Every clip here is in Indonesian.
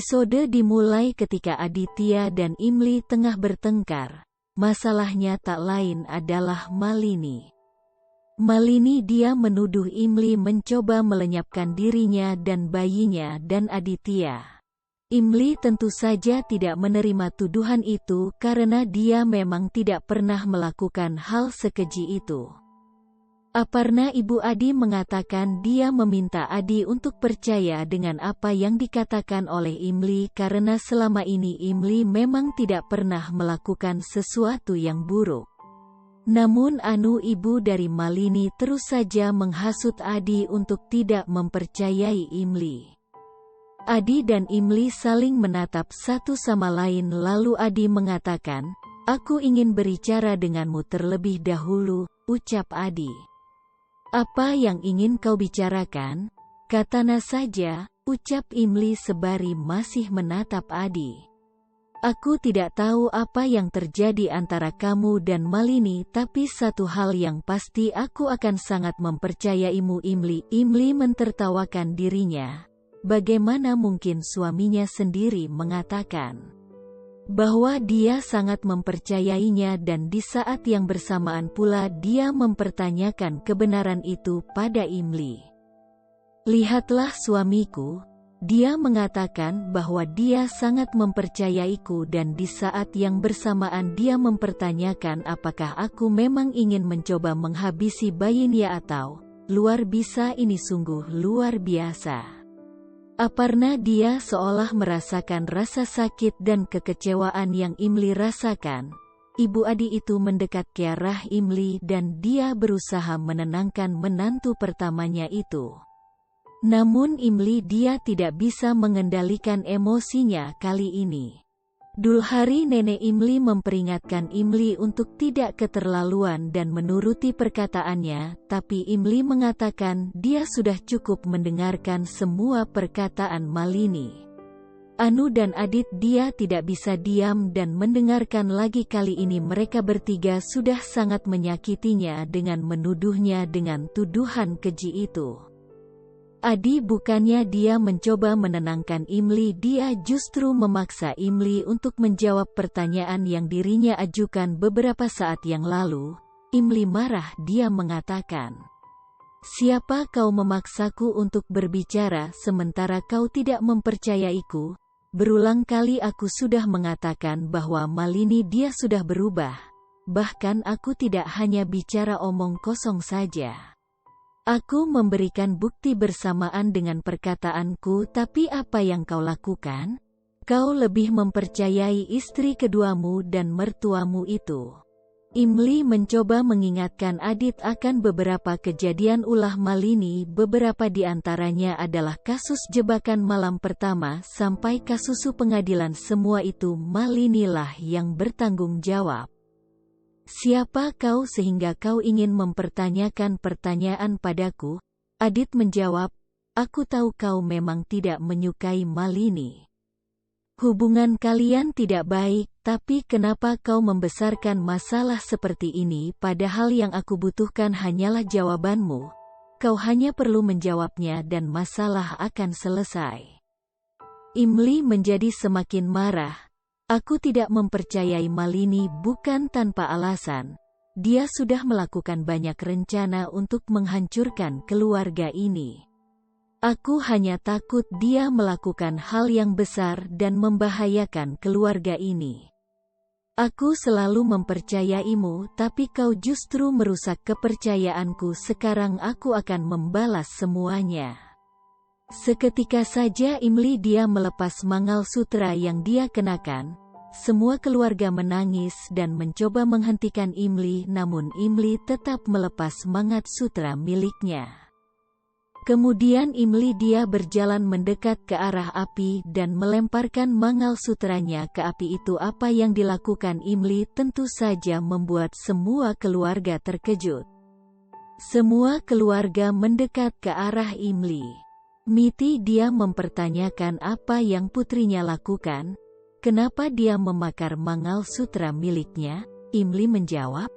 Episode dimulai ketika Aditya dan Imli tengah bertengkar. Masalahnya tak lain adalah Malini. Dia menuduh Imli mencoba melenyapkan dirinya dan bayinya dan Aditya. Imli tentu saja tidak menerima tuduhan itu karena dia memang tidak pernah melakukan hal sekeji itu. Aparna ibu Adi mengatakan dia meminta Adi untuk percaya dengan apa yang dikatakan oleh Imli karena selama ini Imli memang tidak pernah melakukan sesuatu yang buruk. Namun Anu ibu dari Malini terus saja menghasut Adi untuk tidak mempercayai Imli. Adi dan Imli saling menatap satu sama lain lalu Adi mengatakan, "Aku ingin berbicara denganmu terlebih dahulu," ucap Adi. "Apa yang ingin kau bicarakan?" "Katana saja," ucap Imli sebari masih menatap Adi. "Aku tidak tahu apa yang terjadi antara kamu dan Malini, tapi satu hal yang pasti aku akan sangat mempercayaimu Imli." Imli mentertawakan dirinya. Bagaimana mungkin suaminya sendiri mengatakan bahwa dia sangat mempercayainya dan di saat yang bersamaan pula dia mempertanyakan kebenaran itu pada Imli. "Lihatlah suamiku," dia mengatakan bahwa dia sangat mempercayaiku dan di saat yang bersamaan dia mempertanyakan apakah aku memang ingin mencoba menghabisi bayinya atau, luar biasa ini sungguh luar biasa. Aparna dia seolah merasakan rasa sakit dan kekecewaan yang Imli rasakan. Ibu Adi itu mendekat ke arah Imli dan dia berusaha menenangkan menantu pertamanya itu. Namun Imli dia tidak bisa mengendalikan emosinya kali ini. Dul hari nenek Imli memperingatkan Imli untuk tidak keterlaluan dan menuruti perkataannya, tapi Imli mengatakan dia sudah cukup mendengarkan semua perkataan Malini. Anu dan Adit dia tidak bisa diam dan mendengarkan lagi kali ini mereka bertiga sudah sangat menyakitinya dengan menuduhnya dengan tuduhan keji itu. Adi bukannya dia mencoba menenangkan Imli, dia justru memaksa Imli untuk menjawab pertanyaan yang dirinya ajukan beberapa saat yang lalu. Imli marah, dia mengatakan, "Siapa kau memaksaku untuk berbicara sementara kau tidak mempercayaiku? Berulang kali aku sudah mengatakan bahwa Malini dia sudah berubah. Bahkan aku tidak hanya bicara omong kosong saja. Aku memberikan bukti bersamaan dengan perkataanku, tapi apa yang kau lakukan? Kau lebih mempercayai istri keduamu dan mertuamu itu." Imli mencoba mengingatkan Adit akan beberapa kejadian ulah Malini, beberapa di antaranya adalah kasus jebakan malam pertama sampai kasus pengadilan, semua itu Malinilah yang bertanggung jawab. "Siapa kau sehingga kau ingin mempertanyakan pertanyaan padaku?" Adit menjawab, "Aku tahu kau memang tidak menyukai Malini. Hubungan kalian tidak baik, tapi kenapa kau membesarkan masalah seperti ini padahal yang aku butuhkan hanyalah jawabanmu? Kau hanya perlu menjawabnya dan masalah akan selesai." Imli menjadi semakin marah. "Aku tidak mempercayai Malini bukan tanpa alasan. Dia sudah melakukan banyak rencana untuk menghancurkan keluarga ini. Aku hanya takut dia melakukan hal yang besar dan membahayakan keluarga ini. Aku selalu mempercayaimu, tapi kau justru merusak kepercayaanku. Sekarang aku akan membalas semuanya." Seketika saja Imli dia melepas mangal sutra yang dia kenakan. Semua keluarga menangis dan mencoba menghentikan Imli, namun Imli tetap melepas mangat sutra miliknya. Kemudian Imli dia berjalan mendekat ke arah api dan melemparkan mangal sutranya ke api itu. Apa yang dilakukan Imli tentu saja membuat semua keluarga terkejut. Semua keluarga mendekat ke arah Imli. Miti dia mempertanyakan apa yang putrinya lakukan. Kenapa dia memakar mangal sutra miliknya? Imli menjawab,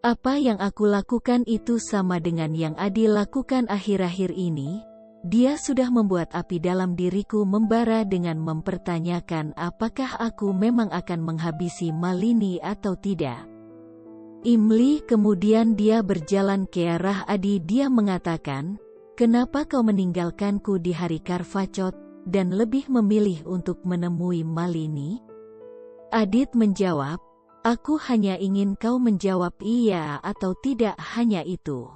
"Apa yang aku lakukan itu sama dengan yang Adi lakukan akhir-akhir ini. dia sudah membuat api dalam diriku membara dengan mempertanyakan apakah aku memang akan menghabisi Malini atau tidak. Imli kemudian dia berjalan ke arah Adi. Dia mengatakan, "Kenapa kau meninggalkanku di hari Karvacot, dan lebih memilih untuk menemui Malini?" Adit menjawab, "Aku hanya ingin kau menjawab iya atau tidak, hanya itu.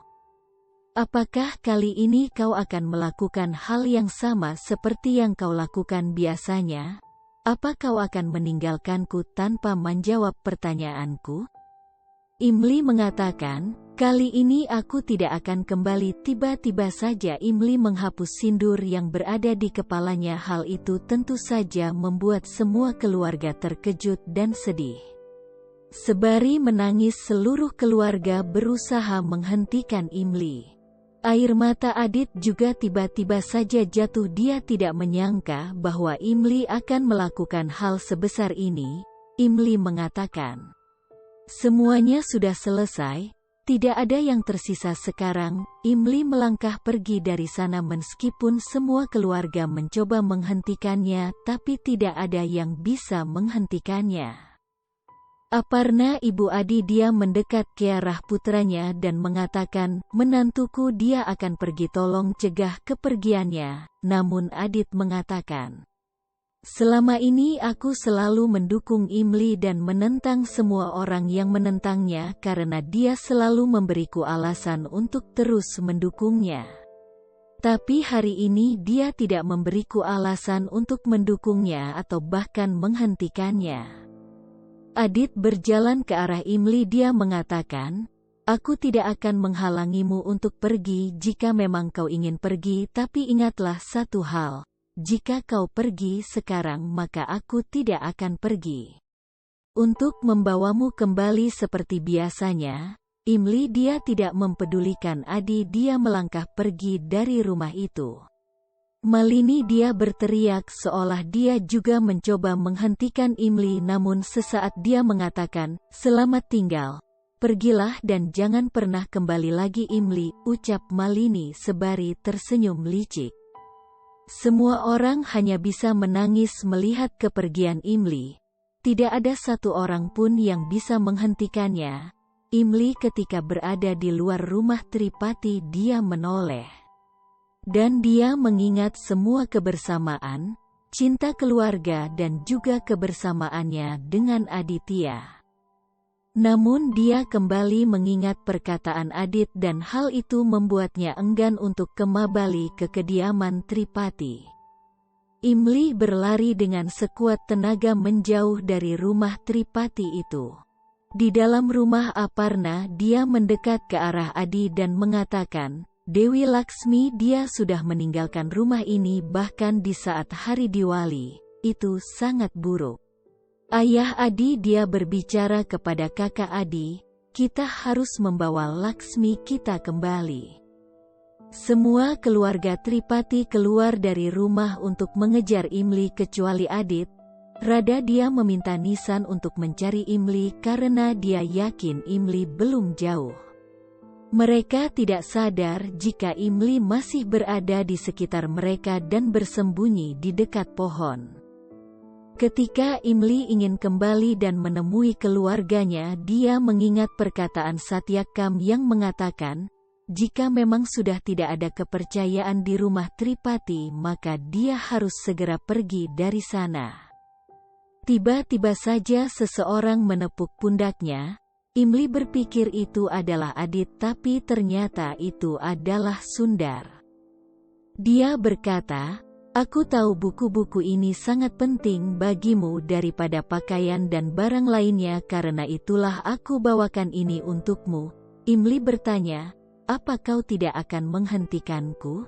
Apakah kali ini kau akan melakukan hal yang sama seperti yang kau lakukan biasanya? Apa kau akan meninggalkanku tanpa menjawab pertanyaanku?" Imli mengatakan, "Kali ini aku tidak akan kembali." Tiba-tiba saja Imli menghapus sindur yang berada di kepalanya. Hal itu tentu saja membuat semua keluarga terkejut dan sedih. Sebari menangis, seluruh keluarga berusaha menghentikan Imli. Air mata Adit juga tiba-tiba saja jatuh. Dia tidak menyangka bahwa Imli akan melakukan hal sebesar ini. Imli mengatakan, "Semuanya sudah selesai, tidak ada yang tersisa sekarang." Imli melangkah pergi dari sana meskipun semua keluarga mencoba menghentikannya, tapi tidak ada yang bisa menghentikannya. Aparna, ibu Adi, dia mendekat ke arah putranya dan mengatakan, "Menantuku, dia akan pergi, tolong cegah kepergiannya." Namun Adit mengatakan, "Selama ini aku selalu mendukung Imli dan menentang semua orang yang menentangnya karena dia selalu memberiku alasan untuk terus mendukungnya. Tapi hari ini dia tidak memberiku alasan untuk mendukungnya atau bahkan menghentikannya." Adit berjalan ke arah Imli. Dia mengatakan, "Aku tidak akan menghalangimu untuk pergi jika memang kau ingin pergi, tapi ingatlah satu hal. Jika kau pergi sekarang maka aku tidak akan pergi untuk membawamu kembali seperti biasanya." Imli dia tidak mempedulikan Adi. Dia melangkah pergi dari rumah itu. Malini dia berteriak seolah dia juga mencoba menghentikan Imli, namun sesaat dia mengatakan, "Selamat tinggal. Pergilah dan jangan pernah kembali lagi Imli," ucap Malini sebari tersenyum licik. Semua orang hanya bisa menangis melihat kepergian Imli. Tidak ada satu orang pun yang bisa menghentikannya. Imli ketika berada di luar rumah Tripati dia menoleh. Dan dia mengingat semua kebersamaan, cinta keluarga dan juga kebersamaannya dengan Aditya. Namun dia kembali mengingat perkataan Adit dan hal itu membuatnya enggan untuk kembali ke kediaman Tripati. Imli berlari dengan sekuat tenaga menjauh dari rumah Tripati itu. Di dalam rumah Aparna dia mendekat ke arah Adi dan mengatakan, "Dewi Laksmi dia sudah meninggalkan rumah ini bahkan di saat hari Diwali. Itu sangat buruk." Ayah Adi dia berbicara kepada kakak Adi, "Kita harus membawa Laksmi kita kembali." Semua keluarga Tripati keluar dari rumah untuk mengejar Imli kecuali Adit. Rada dia meminta Nisan untuk mencari Imli karena dia yakin Imli belum jauh. Mereka tidak sadar jika Imli masih berada di sekitar mereka dan bersembunyi di dekat pohon. Ketika Imli ingin kembali dan menemui keluarganya, dia mengingat perkataan Satyakam yang mengatakan, jika memang sudah tidak ada kepercayaan di rumah Tripati maka dia harus segera pergi dari sana. Tiba-tiba saja seseorang menepuk pundaknya. Imli berpikir itu adalah Adit, tapi ternyata itu adalah Sundar. Dia berkata, "Aku tahu buku-buku ini sangat penting bagimu daripada pakaian dan barang lainnya, karena itulah aku bawakan ini untukmu." Imli bertanya, "Apa kau tidak akan menghentikanku?"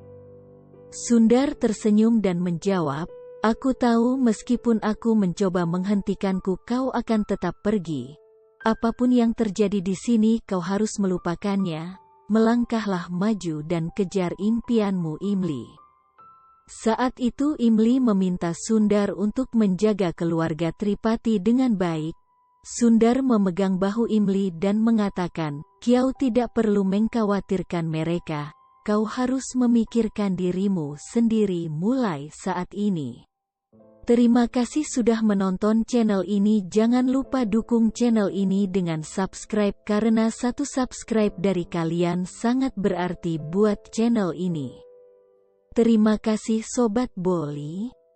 Sundar tersenyum dan menjawab, "Aku tahu meskipun aku mencoba menghentikanku kau akan tetap pergi. Apapun yang terjadi di sini kau harus melupakannya. Melangkahlah maju dan kejar impianmu Imli." Saat itu Imli meminta Sundar untuk menjaga keluarga Tripati dengan baik. Sundar memegang bahu Imli dan mengatakan, "Kau tidak perlu mengkhawatirkan mereka. kau harus memikirkan dirimu sendiri mulai saat ini. Terima kasih sudah menonton channel ini. Jangan lupa dukung channel ini dengan subscribe karena satu subscribe dari kalian sangat berarti buat channel ini. Terima kasih Sobat Boli.